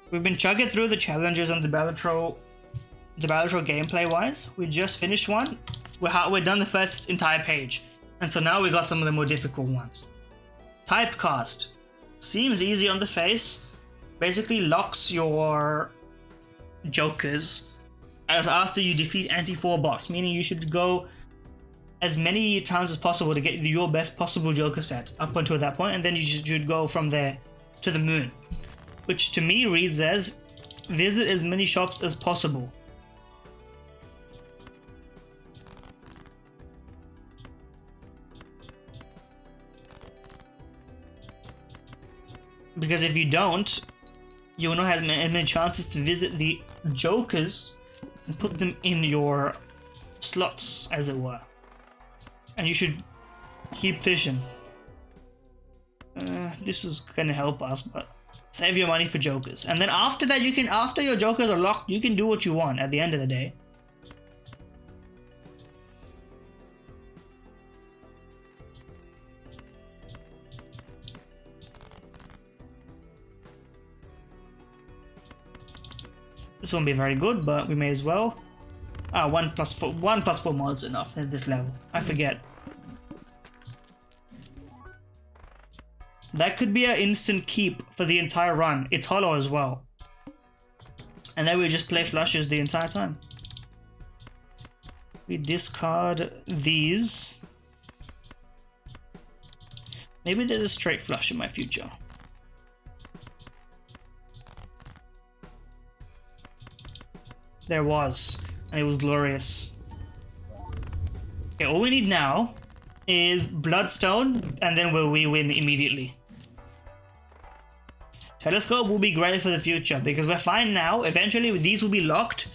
We've been chugging through the challenges on the Balatro'd gameplay wise. We just finished one. We're done the first entire page. And so now we got some of the more difficult ones. Typecast. Seems easy on the face. Basically locks your jokers as after you defeat anti-4 boss, meaning you should go as many times as possible to get your best possible joker set up until that point, and then you should go from there to the moon, which to me reads as visit as many shops as possible. Because if you don't, you will not have as many chances to visit the jokers and put them in your slots, as it were. And you should keep fishing. This is gonna help us, but save your money for jokers. And then after that, you can, after your jokers are locked, you can do what you want at the end of the day. This won't be very good, but we may as well. 1+4 mods enough at this level. I forget. That could be an instant keep for the entire run. It's hollow as well. And then we just play flushes the entire time. We discard these. Maybe there's a straight flush in my future. There was, and it was glorious. Okay, all we need now is Bloodstone, and then we win immediately. Telescope will be great for the future, because we're fine now. Eventually, these will be locked,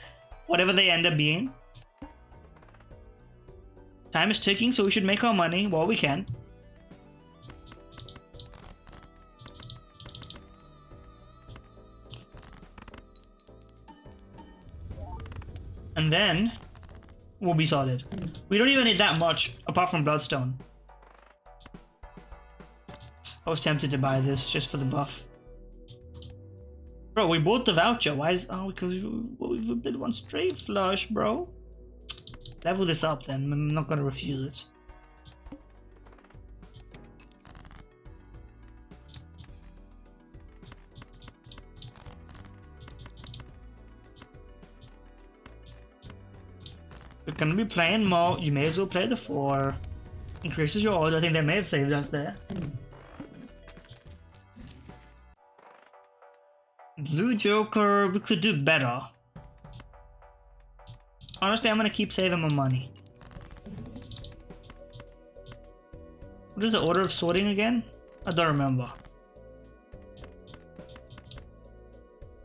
whatever they end up being. Time is ticking, so we should make our money while we can. And then we'll be solid. We don't even need that much apart from Bloodstone. I was tempted to buy this just for the buff. Bro, we bought the voucher. Why is... Oh, because we've been one straight flush, bro. Level this up then. I'm not gonna refuse it. We're gonna be playing more. You may as well play the 4. Increases your odds. I think they may have saved us there. Blue Joker, we could do better. Honestly, I'm gonna keep saving my money. What is the order of sorting again? I don't remember.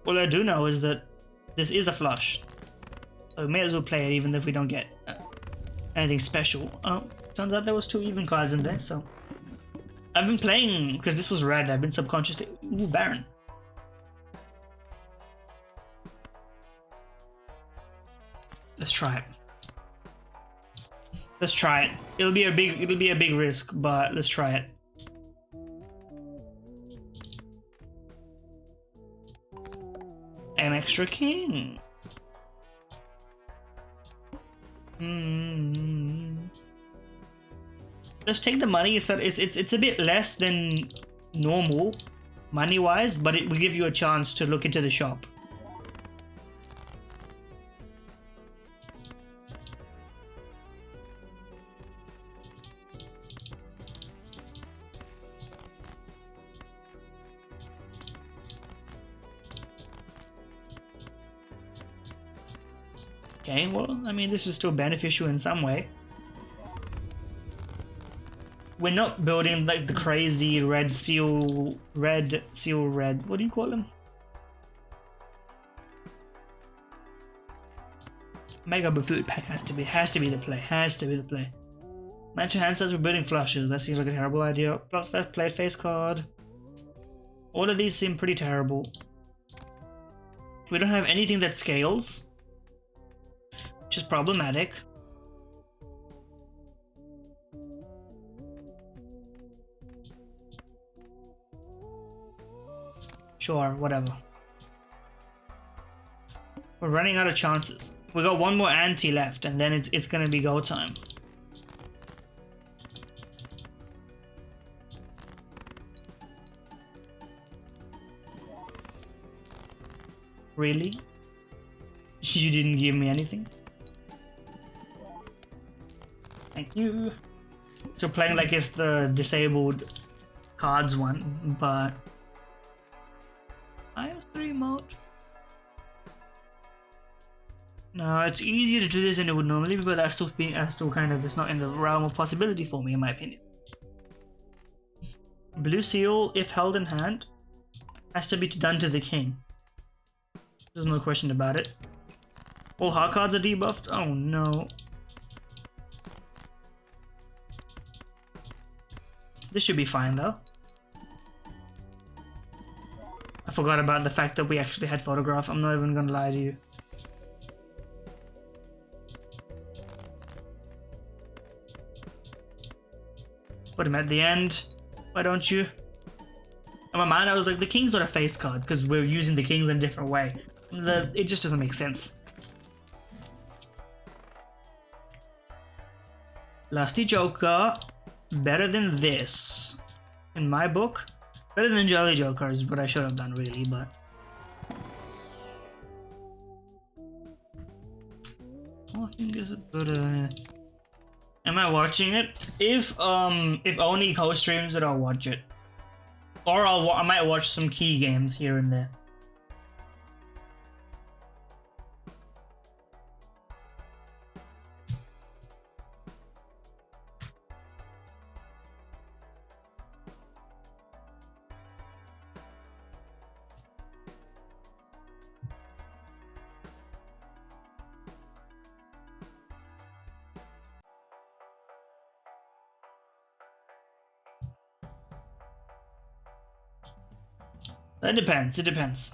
All I do know is that this is a flush. So we may as well play it even if we don't get anything special. Oh, turns out there was 2 even cards in there, so... I've been playing, because this was red, I've been subconsciously... Ooh, Baron. Let's try it. Let's try it. It'll be a big risk, but let's try it. An extra king. Let's take the money. It's a bit less than normal money wise, but it will give you a chance to look into the shop. Okay, well, I mean, this is still beneficial in some way. We're not building like the crazy red seal red. What do you call them? Mega Buffoon pack has to be the play. Mansion hand says we're building flushes. That seems like a terrible idea. Plus first play face card. All of these seem pretty terrible. We don't have anything that scales, which is problematic. Sure, whatever. We're running out of chances. We got one more ante left, and then it's gonna be go time. Really? You didn't give me anything? Thank you. So playing like it's the disabled cards one, but I have 3 mode. No, it's easier to do this than it would normally be, but that's still kind of, it's not in the realm of possibility for me, in my opinion. Blue seal, if held in hand, has to be done to the king. There's no question about it. All hard cards are debuffed? Oh no. This should be fine though. I forgot about the fact that we actually had photograph. I'm not even gonna lie to you. Put him at the end. Why don't you? In my mind I was like, the king's not a face card because we're using the kings in a different way. It just doesn't make sense. Lusty Joker, better than this. In my book, better than Jolly Joker is what I should have done really, but... Oh, I think it's good. Am I watching it? If only co-streams it, I'll watch it. Or I might watch some key games here and there. It depends, it depends.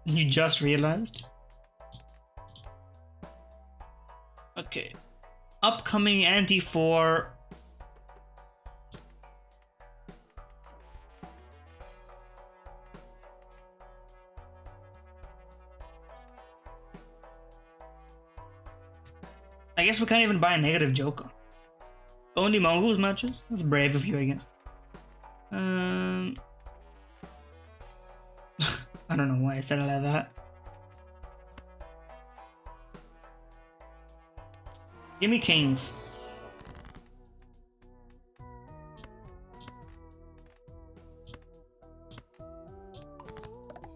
You just realized? Okay. Upcoming ante for... I guess we can't even buy a negative Joker. Only Mongols matches? That's brave of you, I guess. I don't know why I said it like that. Give me kings.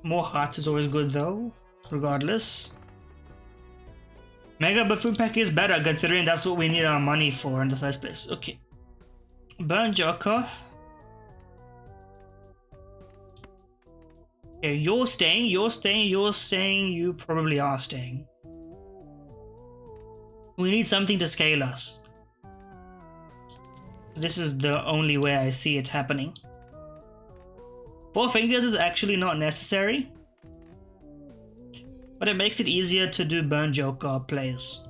More hearts is always good though, regardless. Mega Buffoon Pack is better considering that's what we need our money for in the first place. Okay. Burn Joker. Okay, you're staying, you probably are staying. We need something to scale us. This is the only way I see it happening. 4 fingers is actually not necessary, but it makes it easier to do Burn Joker plays.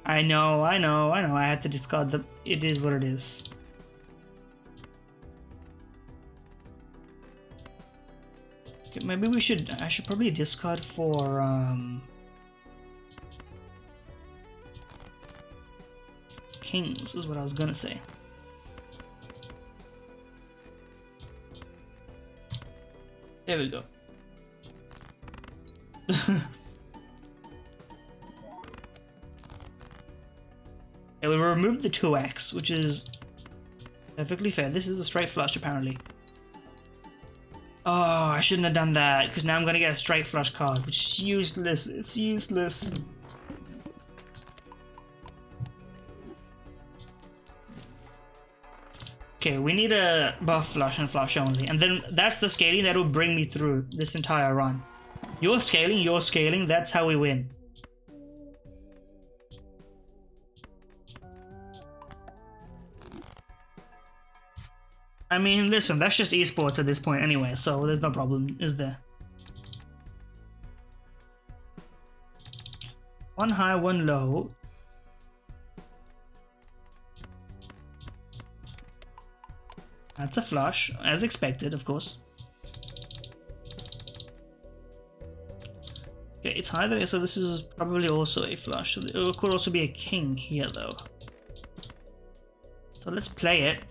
I know, I had to discard the... It is what it is. Okay, maybe I should probably discard for, kings, is what I was gonna say. There we go. Yeah, we removed the 2x, which is perfectly fair. This is a straight flush, apparently. Oh, I shouldn't have done that, because now I'm gonna get a straight flush card, which is useless. It's useless. Okay, we need a buff flush and flush only, and then that's the scaling that will bring me through this entire run. You're scaling, that's how we win. I mean, listen, that's just esports at this point anyway, so there's no problem, is there? One high, one low. That's a flush, as expected, of course. Okay, it's high there, so this is probably also a flush. It could also be a king here, though. So let's play it.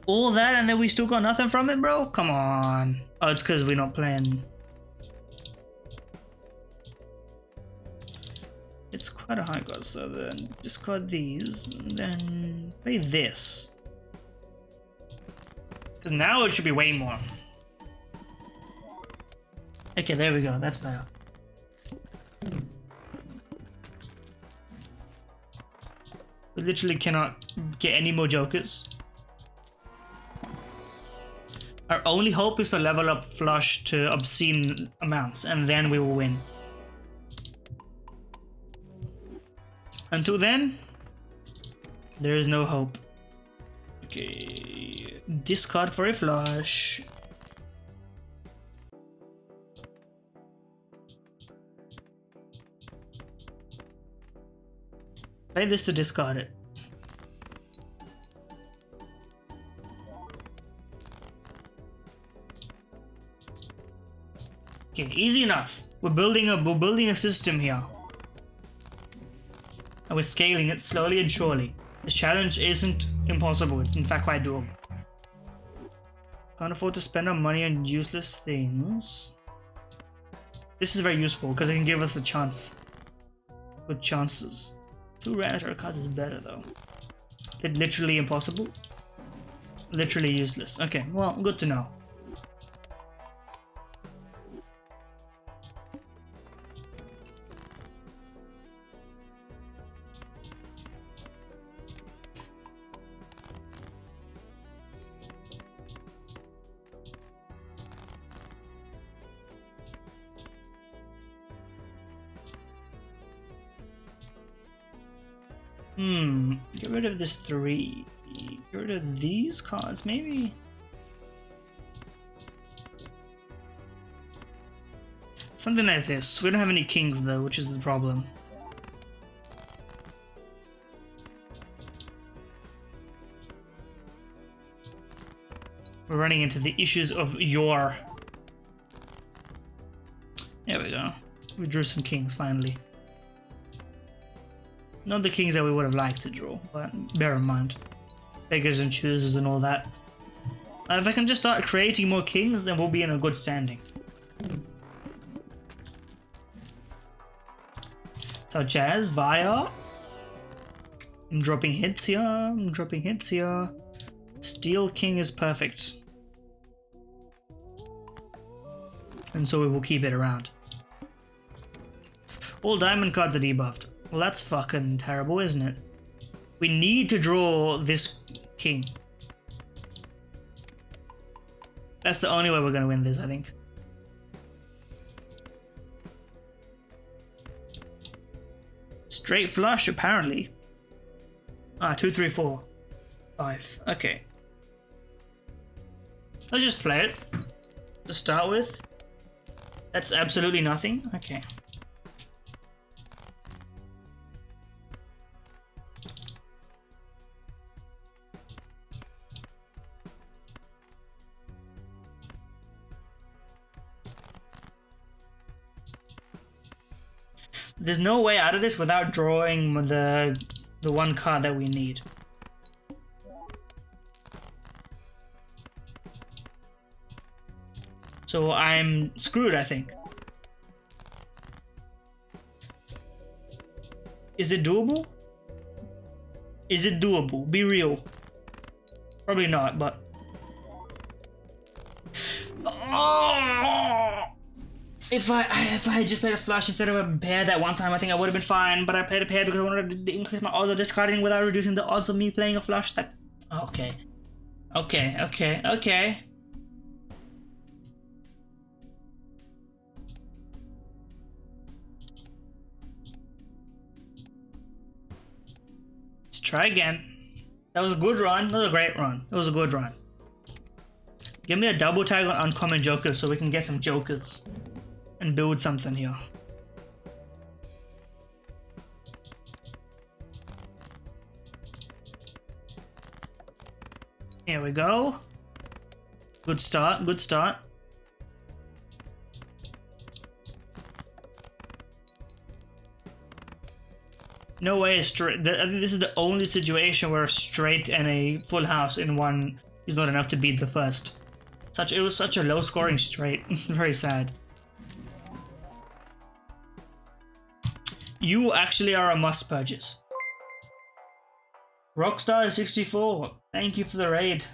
All that and then we still got nothing from it, bro? Come on. Oh, it's because we're not playing. It's quite a high card, so then discard these, and then play this. Because now it should be way more. Okay, there we go, that's better. We literally cannot get any more jokers. Our only hope is to level up flush to obscene amounts, and then we will win. Until then, there is no hope. Okay, discard for a flush. Play this to discard it. Okay, easy enough. We're building a system here. And we're scaling it slowly and surely. This challenge isn't impossible, it's in fact quite doable. Can't afford to spend our money on useless things. This is very useful because it can give us a chance. Good chances. 2 rare cards is better though. It's literally impossible. Literally useless. Okay, well, good to know. Get rid of this 3. Get rid of these cards, maybe? Something like this. We don't have any kings though, which is the problem. We're running into the issues of yore. There we go. We drew some kings finally. Not the kings that we would have liked to draw, but bear in mind. Beggars and choosers and all that. If I can just start creating more kings, then we'll be in a good standing. Such as via... I'm dropping hits here, I'm dropping hits here. Steel king is perfect. And so we will keep it around. All diamond cards are debuffed. Well, that's fucking terrible, isn't it? We need to draw this king. That's the only way we're gonna win this, I think. Straight flush, apparently. Ah, 2, 3, 4, 5. Okay. Let's just play it to start with. That's absolutely nothing. Okay. There's no way out of this without drawing the one card that we need. So I'm screwed, I think. Is it doable? Is it doable? Be real. Probably not, but... Oh! If I had just played a flush instead of a pair that one time, I think I would have been fine. But I played a pair because I wanted to increase my odds of discarding without reducing the odds of me playing a flush. That okay, okay. Let's try again. That was a good run. That was a great run. It was a good run. Give me a double tag on uncommon jokers so we can get some jokers. and build something here. Here we go. Good start, good start. No way a straight. I think this is the only situation where a straight and a full house in one is not enough to beat the first. It was such a low scoring straight. Very sad. You actually are a must purchase. Rockstar64, thank you for the raid.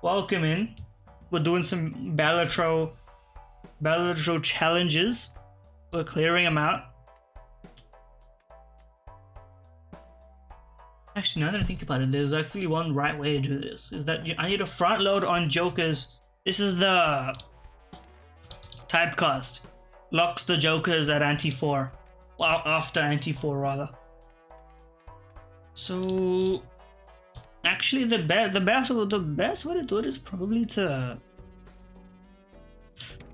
Welcome in. We're doing some Balatro'd challenges. We're clearing them out. Actually, now that I think about it, there's actually one right way to do this. Is that I need to front load on jokers. This is the typecast. Locks the jokers at anti-4. Well, after anti-4 rather. So actually the best way to do it is probably to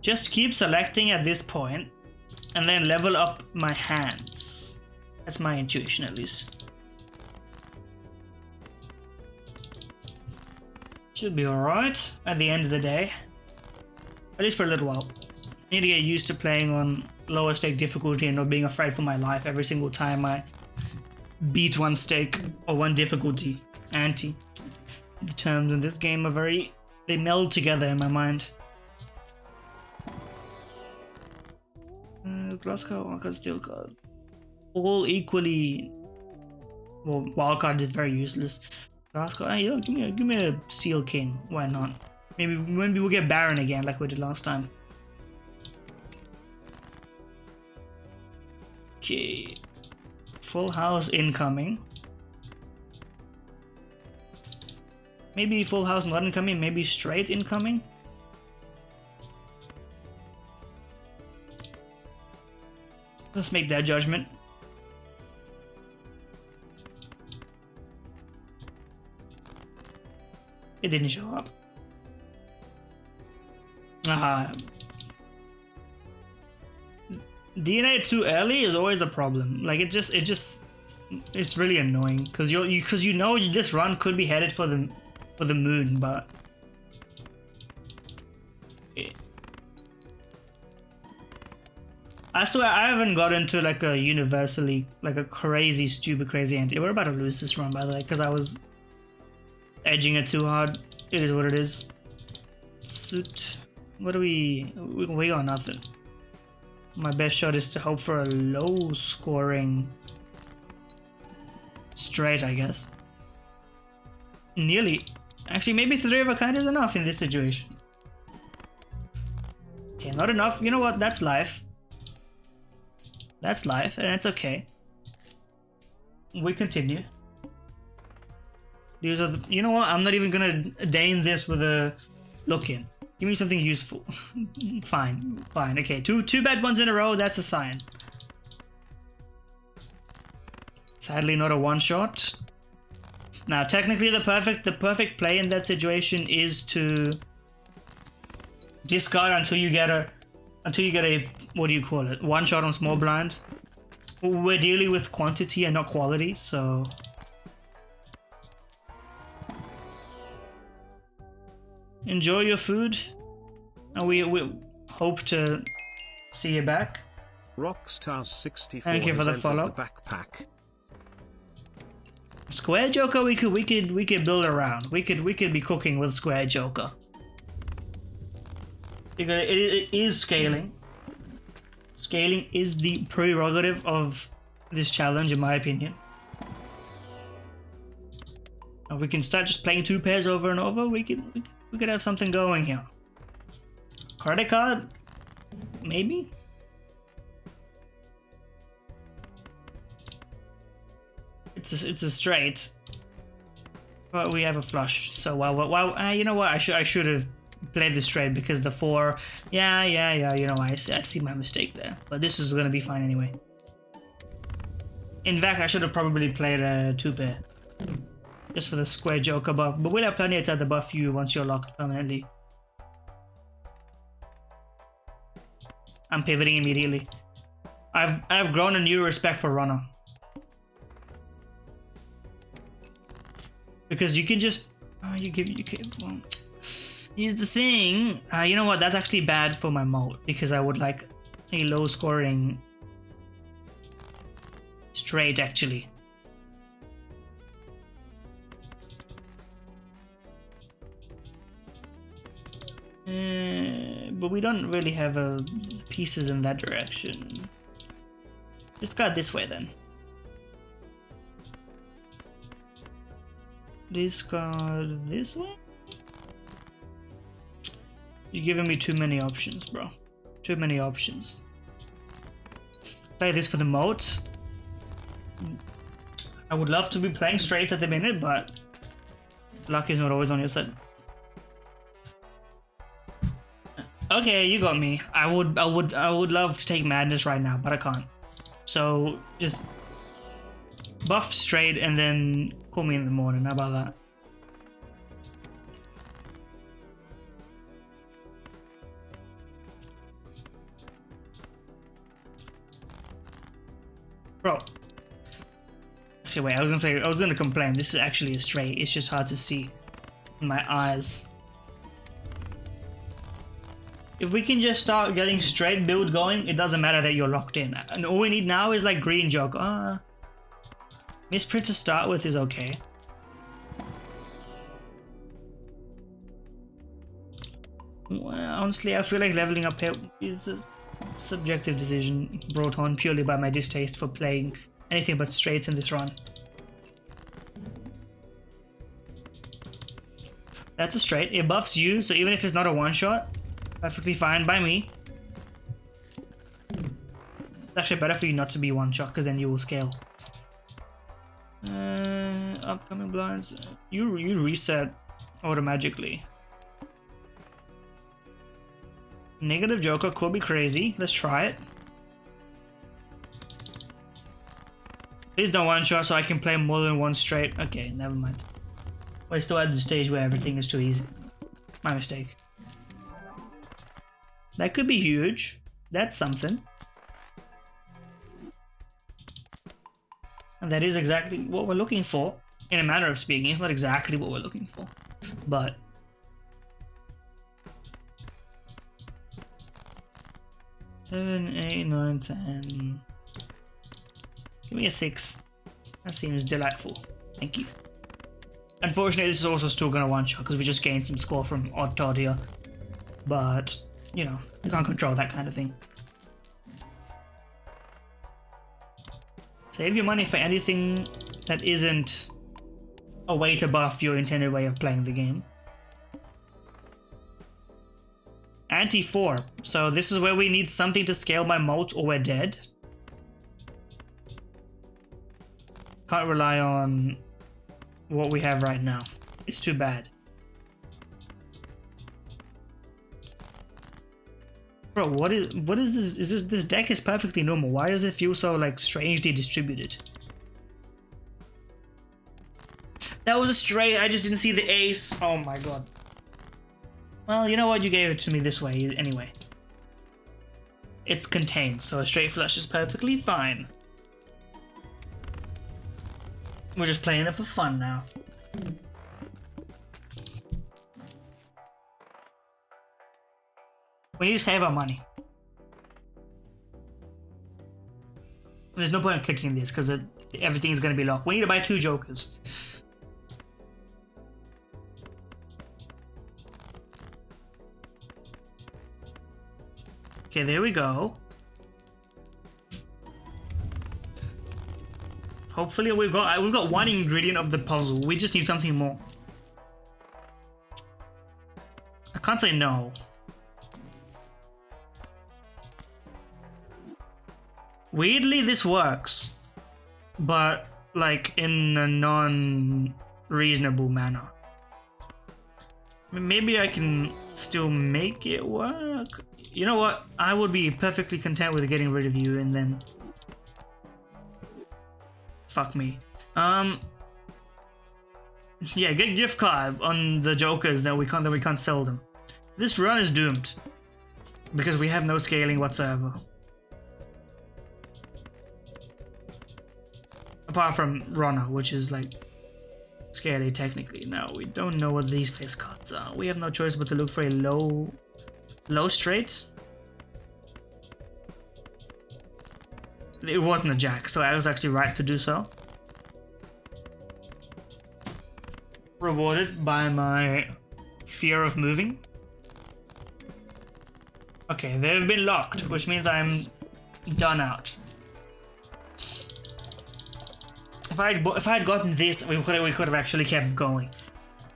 just keep selecting at this point and then level up my hands. That's my intuition at least. Should be alright at the end of the day. At least for a little while. I need to get used to playing on lower stake difficulty and not being afraid for my life every single time I beat one stake or one difficulty ante. The terms in this game are they meld together in my mind. Glass card, wildcard, steel card. All equally. Well, wildcard is very useless. Glass card, you know, give me a Steel King. Why not? Maybe we'll get Baron again like we did last time. Okay. Full house incoming. Maybe full house not incoming, maybe straight incoming. Let's make that judgment. It didn't show up. DNA too early is always a problem. Like it's really annoying because you know this run could be headed for the moon, but I haven't got into like a universally like a crazy stupid crazy anti. We're about to lose this run by the way because I was edging it too hard. It is what it is. Suit. What do we got nothing. My best shot is to hope for a low scoring straight, I guess. Nearly. Actually, maybe 3 of a kind is enough in this situation. Okay, not enough. You know what? That's life. That's life, and it's okay. We continue. These are you know what? I'm not even gonna deign this with a look in. Give me something useful. Fine. Okay, two bad ones in a row. That's a sign. Sadly, not a one shot. Now, technically, the perfect play in that situation is to discard until you get a what do you call it? One shot on small blind. We're dealing with quantity and not quality, so. Enjoy your food, and we hope to see you back. Rockstar64. Thank you for the follow. The backpack. Square Joker, we could build around. We could be cooking with Square Joker. Because it is scaling. Scaling is the prerogative of this challenge, in my opinion. And we can start just playing 2 pairs over and over. We could have something going here. Credit card? Maybe? It's a straight. But we have a flush. So you know what? I should have played the straight because the 4. Yeah. You know, I see my mistake there. But this is gonna be fine anyway. In fact, I should have probably played a 2 pair. Just for the Square Joker buff. But we'll have plenty of time to buff you once you're locked permanently. I'm pivoting immediately. I've grown a new respect for runner. Because you can just well, here's the thing. You know what? That's actually bad for my mode because I would like a low scoring straight actually. But we don't really have pieces in that direction. Just got this way then. Discard this way? You're giving me too many options, bro. Too many options. Play this for the moat. I would love to be playing straights at the minute, but luck is not always on your side. Okay, you got me. I would love to take madness right now, but I can't. So just buff straight and then call me in the morning. How about that? Bro. Actually, wait, I was gonna complain. This is actually a straight. It's just hard to see in my eyes. If we can just start getting straight build going, it doesn't matter that you're locked in. And all we need now is like green joke. Misprint to start with is okay. Well, honestly, I feel like leveling up here is a subjective decision brought on purely by my distaste for playing anything but straights in this run. That's a straight. It buffs you, so even if it's not a one-shot, perfectly fine by me. It's actually better for you not to be one-shot, because then you will scale. Upcoming blinds. You reset automatically. Negative Joker could be crazy. Let's try it. Please don't one-shot so I can play more than one straight. Okay, never mind. We're still at the stage where everything is too easy. My mistake. That could be huge. That's something. And that is exactly what we're looking for. In a manner of speaking, it's not exactly what we're looking for. But... 7, 8, 9, 10... Give me a 6. That seems delightful. Thank you. Unfortunately, this is also still gonna one-shot because we just gained some score from Balatro'd here. But, you know, you can't control that kind of thing. Save your money for anything that isn't a way to buff your intended way of playing the game. Anti-4. So this is where we need something to scale my moat or we're dead. Can't rely on what we have right now. It's too bad. Bro, what is this? This deck is perfectly normal. Why does it feel so like strangely distributed? That was a straight. I just didn't see the ace. Oh my god. Well, you know what? You gave it to me this way anyway. It's contained, so a straight flush is perfectly fine. We're just playing it for fun now. We need to save our money. There's no point in clicking this because everything is going to be locked. We need to buy 2 jokers. Okay, there we go. Hopefully we've got one ingredient of the puzzle. We just need something more. I can't say no. Weirdly, this works, but like in a non-reasonable manner. Maybe I can still make it work. You know what? I would be perfectly content with getting rid of you and then... Fuck me. Yeah, get gift card on the jokers that we can't sell them. This run is doomed. because we have no scaling whatsoever. Apart from Ronna, which is like scaly technically. Now we don't know what these face cards are. We have no choice but to look for a low straight. It wasn't a jack, so I was actually right to do so. Rewarded by my fear of moving. Okay, they've been locked, which means I'm done out. If I had gotten this, we could have actually kept going.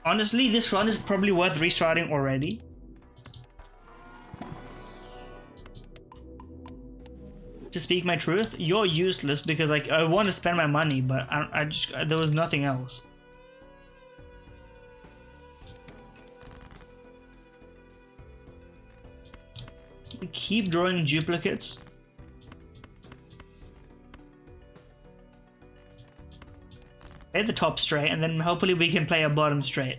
Honestly, this run is probably worth restarting already. To speak my truth, you're useless because like I want to spend my money, but I just there was nothing else. We keep drawing duplicates. Play the top straight, and then hopefully we can play a bottom straight.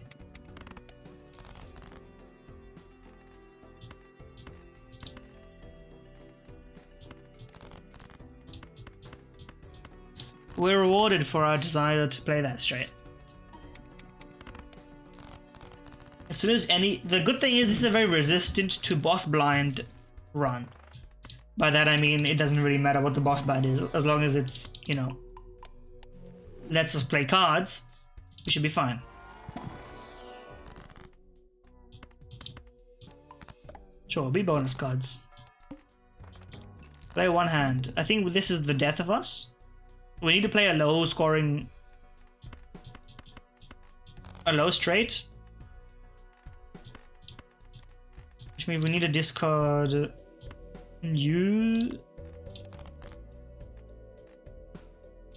We're rewarded for our desire to play that straight. As soon as the good thing is this is a very resistant to boss blind run. By that I mean it doesn't really matter what the boss blind is, as long as it's, you know, lets us play cards, we should be fine. Sure, be bonus cards. Play one hand. I think this is the death of us. We need to play a low scoring, a low straight, which means we need to discard you.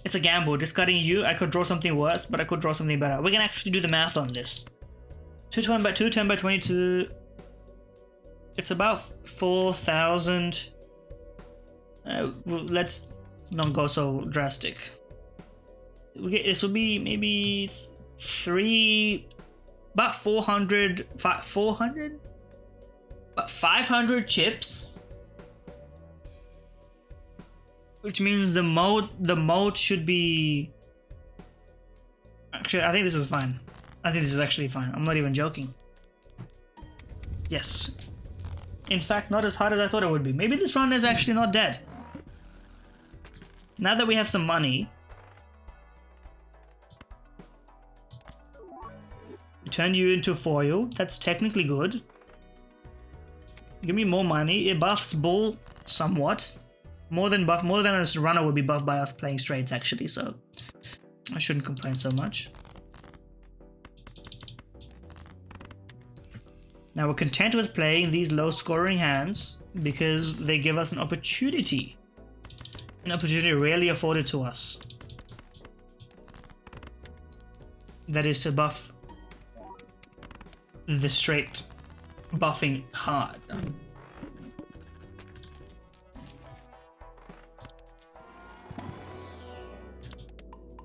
It's a gamble. Discarding you, I could draw something worse, but I could draw something better. We can actually do the math on this. 2 10 by 2, 10 by 22. It's about 4,000. Well, let's not go so drastic. This will be maybe about 400, about 500 chips, which means the mode should be. Actually, I think this is fine. I think this is actually fine. I'm not even joking. Yes. In fact, not as hard as I thought it would be. Maybe this run is actually not dead. Now that we have some money, we turn you into foil. That's technically good. Give me more money. It buffs Bull somewhat. More than a runner would be buffed by us playing straights actually, so I shouldn't complain so much. Now we're content with playing these low scoring hands because they give us an opportunity. An opportunity rarely afforded to us. That is to buff the straight buffing hard.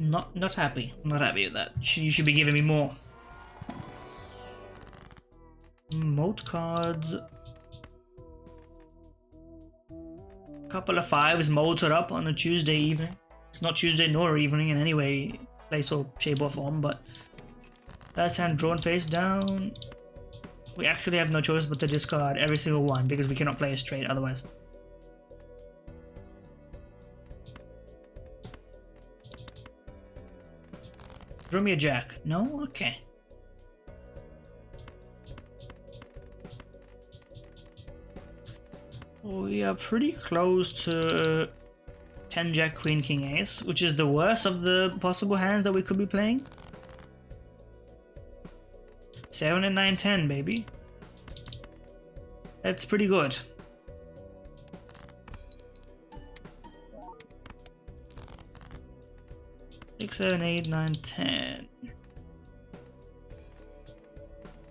Not happy. Not happy with that. You should be giving me more. Moat cards. Couple of fives molded up on a Tuesday evening. It's not Tuesday nor evening in any way, place or shape or form, but last hand drawn face down. We actually have no choice but to discard every single one because we cannot play a straight otherwise. Draw me a jack. No? Okay. We are pretty close to 10 jack queen king ace, which is the worst of the possible hands that we could be playing. 7 and 9 10, baby. That's pretty good. 6 7 8 9 10.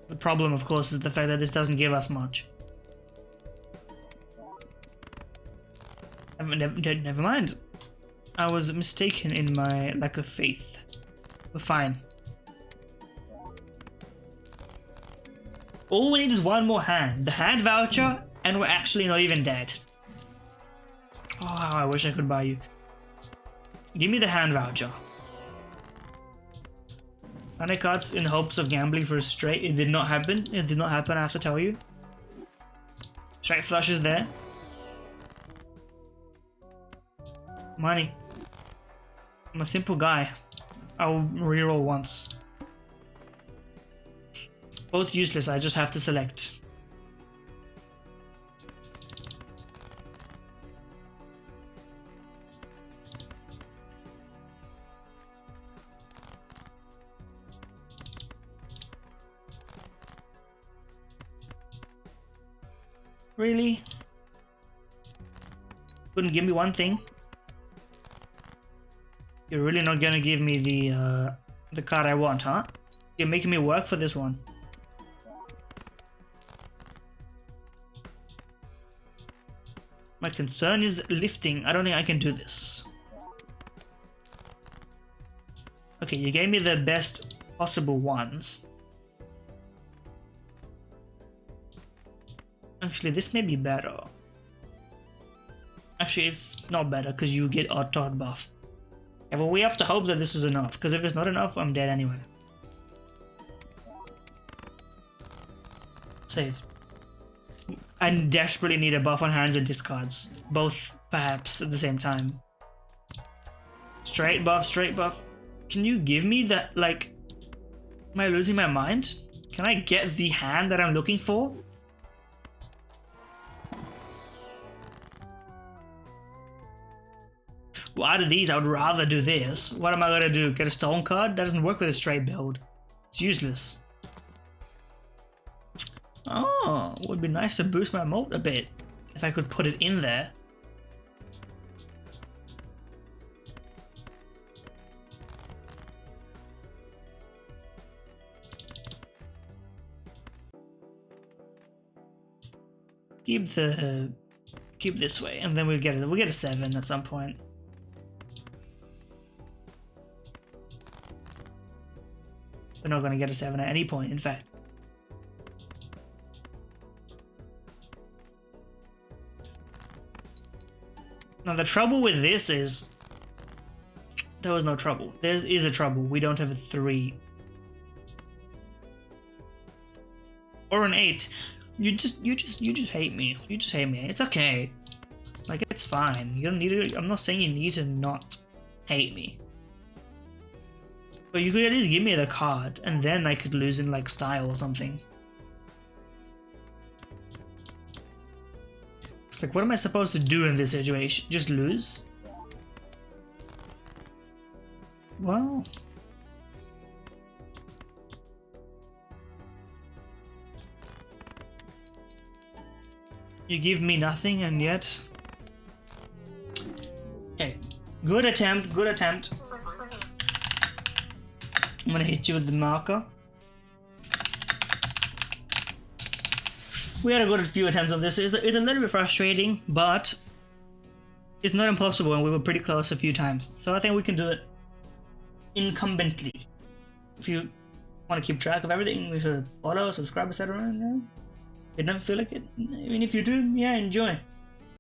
The problem, of course, is the fact that this doesn't give us much. Never mind. I was mistaken in my lack of faith. We're fine. All we need is one more hand. The hand voucher And we're actually not even dead. Oh, how I wish I could buy you. Give me the hand voucher. Panic cards in hopes of gambling for a straight. It did not happen. It did not happen, I have to tell you. Straight flush is there. Money. I'm a simple guy. I'll reroll once. Both useless, I just have to select. Really? Couldn't give me one thing? You're really not gonna give me the card I want, huh? You're making me work for this one. My concern is lifting. I don't think I can do this. Okay, you gave me the best possible ones. Actually, this may be better. Actually, it's not better because you get a Todd buff. Yeah, but we have to hope that this is enough, because if it's not enough, I'm dead anyway. Save. I desperately need a buff on hands and discards. Both, perhaps, at the same time. Straight buff, straight buff. Can you give me that, like... Am I losing my mind? Can I get the hand that I'm looking for? Well, out of these, I would rather do this. What am I gonna do? Get a stone card? That doesn't work with a straight build. It's useless. Oh, it would be nice to boost my moat a bit if I could put it in there. Keep this way, and then we'll get a 7 at some point. We're not gonna get a 7 at any point, in fact. Now the trouble with this is... There was no trouble. There is a trouble. We don't have a 3. Or an 8. You just hate me. You just hate me. It's okay. Like, it's fine. You don't need to... I'm not saying you need to not hate me. But you could at least give me the card, and then I could lose in, like, style or something. It's like, what am I supposed to do in this situation? Just lose? Well... You give me nothing, and yet... Okay. Good attempt, good attempt. I'm gonna hit you with the marker. We had a good few attempts on this. It's a little bit frustrating, but it's not impossible, and we were pretty close a few times. So I think we can do it incumbently. If you want to keep track of everything, we should follow, subscribe, etc. You don't feel like it. I mean, if you do, yeah, enjoy.